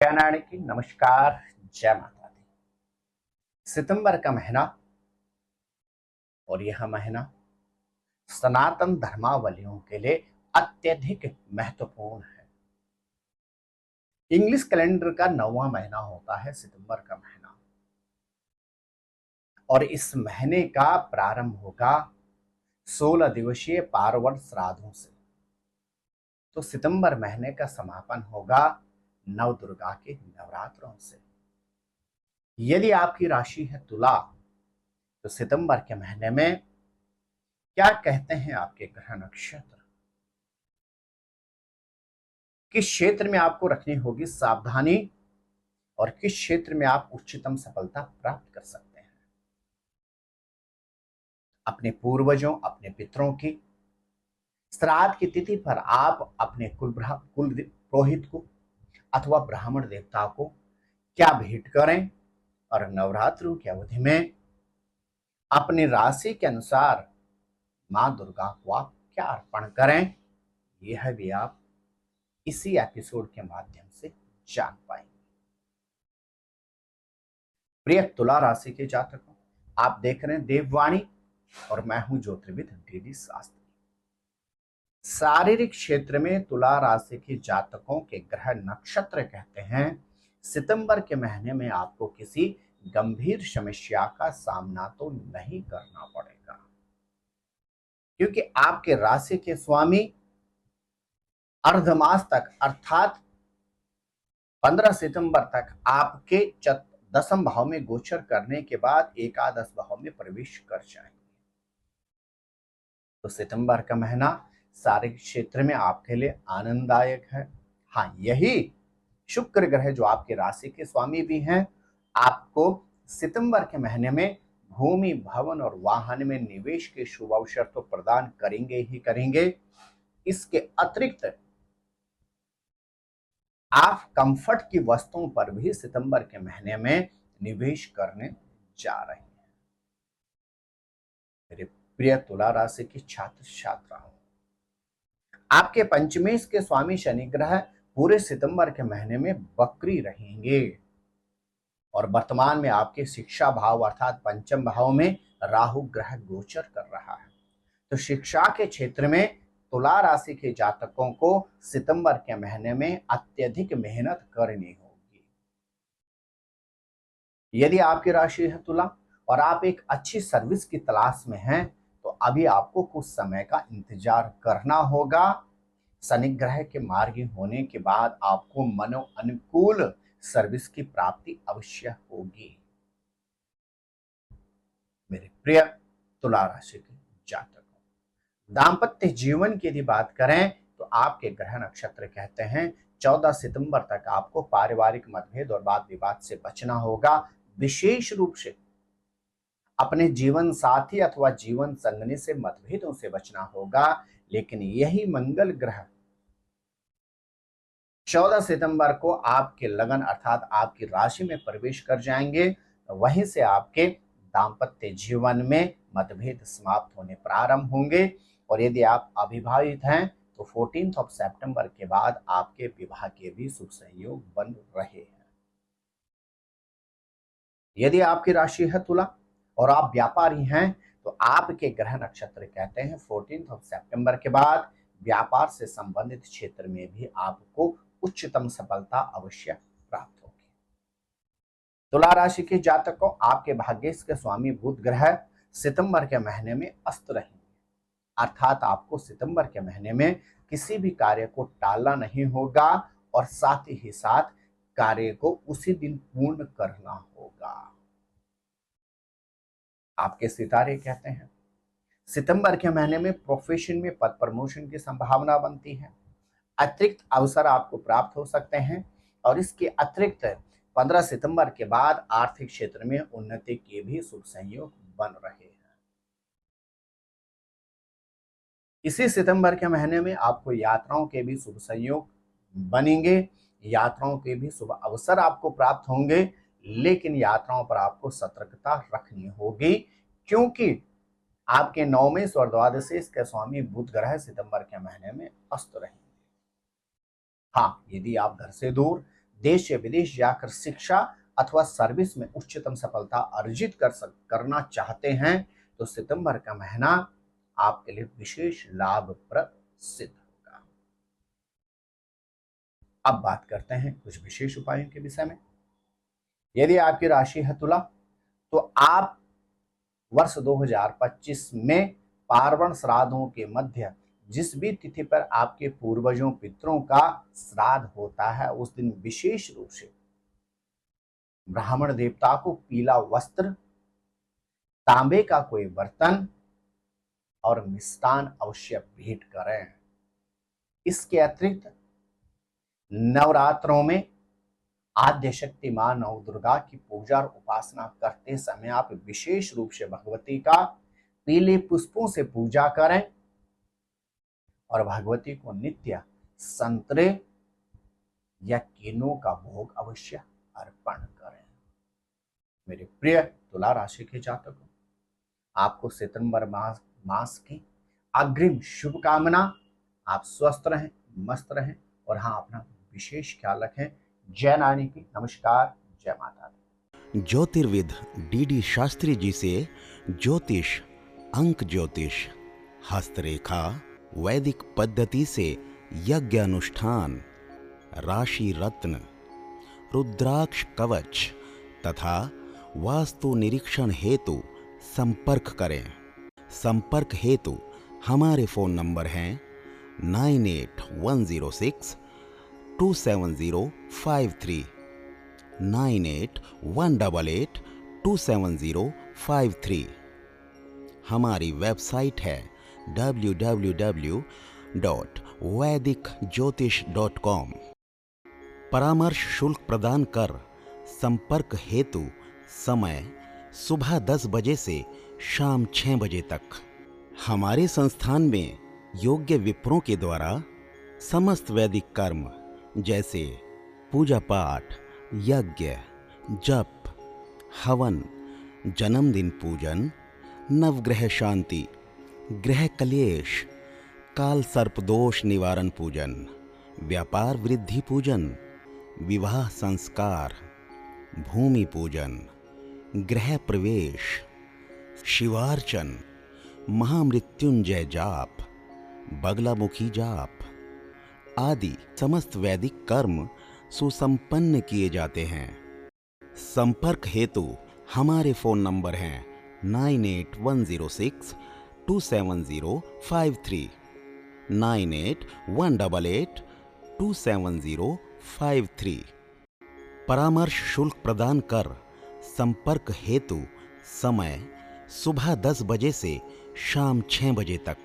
नारायण की नमस्कार। जय माता दी। सितंबर का महीना और यह महीना सनातन धर्मावलंबियों के लिए अत्यधिक महत्वपूर्ण है। इंग्लिश कैलेंडर का 9वां महीना होता है सितंबर का महीना, और इस महीने का प्रारंभ होगा 16 दिवसीय पार्वण श्राद्धों से। तो सितंबर महीने का समापन होगा नव दुर्गा के नवरात्रों से। यदि आपकी राशि है तुला, तो सितंबर के महीने में क्या कहते हैं आपके ग्रह नक्षत्र, किस क्षेत्र में आपको रखनी होगी सावधानी, और किस क्षेत्र में आप उच्चतम सफलता प्राप्त कर सकते हैं। अपने पूर्वजों, अपने पितरों की श्राद्ध की तिथि पर आप अपने कुल पुरोहित को अथवा ब्राह्मण देवता को क्या भेंट करें, और नवरात्रों की अवधि में अपनी राशि के अनुसार मां दुर्गा को आप क्या अर्पण करें, यह भी आप इसी एपिसोड के माध्यम से जान पाएंगे। प्रिय तुला राशि के जातकों, आप देख रहे हैं देववाणी और मैं हूं ज्योतिर्विद डीडी शास्त्री। शारीरिक क्षेत्र में तुला राशि के जातकों के ग्रह नक्षत्र कहते हैं सितंबर के महीने में आपको किसी गंभीर समस्या का सामना तो नहीं करना पड़ेगा, क्योंकि आपके राशि के स्वामी अर्धमास तक अर्थात 15 सितंबर तक आपके दसम भाव में गोचर करने के बाद एकादश भाव में प्रवेश कर जाएंगे। तो सितंबर का महीना शारीरिक क्षेत्र में आपके लिए आनंददायक है। हाँ, यही शुक्र ग्रह जो आपके राशि के स्वामी भी हैं, आपको सितंबर के महीने में भूमि, भवन और वाहन में निवेश के शुभ अवसर तो प्रदान करेंगे ही करेंगे। इसके अतिरिक्त आप कंफर्ट की वस्तुओं पर भी सितंबर के महीने में निवेश करने जा रहे हैं। मेरे प्रिय तुला राशि की छात्र छात्राओं, आपके पंचमेश के स्वामी शनि ग्रह पूरे सितंबर के महीने में वक्री रहेंगे, और वर्तमान में आपके शिक्षा भाव अर्थात पंचम भाव में राहु ग्रह गोचर कर रहा है। तो शिक्षा के क्षेत्र में तुला राशि के जातकों को सितंबर के महीने में अत्यधिक मेहनत करनी होगी। यदि आपकी राशि है तुला और आप एक अच्छी सर्विस की तलाश में हैं, तो अभी आपको कुछ समय का इंतजार करना होगा। शनि ग्रह के मार्गी होने के बाद आपको मनो अनुकूल सर्विस की प्राप्ति अवश्य होगी। मेरे प्रिय तुला राशि के जातकों, दाम्पत्य जीवन की यदि बात करें तो आपके ग्रह नक्षत्र कहते हैं 14 सितंबर तक आपको पारिवारिक मतभेद और वाद विवाद से बचना होगा। विशेष रूप से अपने जीवन साथी अथवा जीवन संगनी से मतभेदों से बचना होगा। लेकिन यही मंगल ग्रह 14 सितंबर को आपके लगन अर्थात आपकी राशि में प्रवेश कर जाएंगे। वहीं से आपके दाम्पत्य जीवन में मतभेद समाप्त होने प्रारंभ होंगे, और यदि आप अविवाहित हैं तो 14 सितंबर के बाद आपके विवाह के भी शुभ संयोग बन रहे हैं। यदि आपकी राशि है तुला और आप व्यापारी हैं, तो आपके ग्रह नक्षत्र कहते हैं 14 सितंबर के बाद व्यापार से संबंधित क्षेत्र में भी आपको उच्चतम सफलता अवश्य प्राप्त होगी। तुला राशि के जातकों, आपके भाग्येश के स्वामी बुध ग्रह सितंबर के महीने में अस्त रहेंगे, अर्थात आपको सितंबर के महीने में किसी भी कार्य को टालना नहीं होगा, और साथ ही साथ कार्य को उसी दिन पूर्ण करना होगा। आपके सितारे कहते हैं सितंबर के महीने में प्रोफेशन में पद प्रमोशन की संभावना बनती है, अतिरिक्त अवसर आपको प्राप्त हो सकते हैं, और इसके अतिरिक्त 15 सितंबर के बाद आर्थिक क्षेत्र में उन्नति के भी शुभ संयोग बन रहे हैं। इसी सितंबर के महीने में आपको यात्राओं के भी शुभ संयोग बनेंगे, यात्राओं के भी शुभ अवसर आपको प्राप्त होंगे, लेकिन यात्राओं पर आपको सतर्कता रखनी होगी, क्योंकि आपके नवमेश और द्वादशेश के स्वामी बुध ग्रह सितंबर के महीने में अस्त रहेंगे। हाँ, यदि आप घर से दूर देश या विदेश जाकर शिक्षा अथवा सर्विस में उच्चतम सफलता अर्जित करना चाहते हैं तो सितंबर का महीना आपके लिए विशेष लाभप्रद सिद्ध होगा। अब बात करते हैं कुछ विशेष उपायों के विषय में। यदि आपकी राशि है तुला तो आप वर्ष 2025 में पार्वण श्राद्धों के मध्य जिस भी तिथि पर आपके पूर्वजों पितरों का श्राद्ध होता है उस दिन विशेष रूप से ब्राह्मण देवता को पीला वस्त्र, तांबे का कोई बर्तन और मिष्टान अवश्य भेंट करें। इसके अतिरिक्त नवरात्रों में आद्य शक्ति मां नव दुर्गा की पूजा और उपासना करते समय आप विशेष रूप से भगवती का पीले पुष्पों से पूजा करें और भगवती को नित्य संतरे या केलों का भोग अवश्य अर्पण करें। मेरे प्रिय तुला राशि के जातकों, आपको सितंबर मास की अग्रिम शुभकामना। आप स्वस्थ रहें, मस्त रहें और हाँ, अपना विशेष ख्याल रखें। जय नानी की नमस्कार, जय माता दी। ज्योतिर्विद डीडी शास्त्री जी से ज्योतिष, अंक ज्योतिष, हस्तरेखा, वैदिक पद्धति से यज्ञ अनुष्ठान, राशि रत्न, रुद्राक्ष कवच तथा वास्तु निरीक्षण हेतु संपर्क करें। संपर्क हेतु हमारे फोन नंबर हैं 981627053981882705 9818827053। हमारी वेबसाइट है www.vedicjyotish.com। परामर्श शुल्क प्रदान कर संपर्क हेतु समय सुबह 10 बजे से शाम 6 बजे तक। हमारे संस्थान में योग्य विप्रों के द्वारा समस्त वैदिक कर्म जैसे पूजा पाठ, यज्ञ, जप, हवन, जन्मदिन पूजन, नवग्रह शांति, ग्रह कलेश, काल सर्पदोष निवारण पूजन, व्यापार वृद्धि पूजन, विवाह संस्कार, भूमि पूजन, गृह प्रवेश, शिवार्चन, महामृत्युंजय जाप, बगलामुखी जाप आदि समस्त वैदिक कर्म सुसंपन्न किए जाते हैं। संपर्क हेतु हमारे फोन नंबर हैं 9810627053, 9818827053। परामर्श शुल्क प्रदान कर संपर्क हेतु समय सुबह 10 बजे से शाम 6 बजे तक।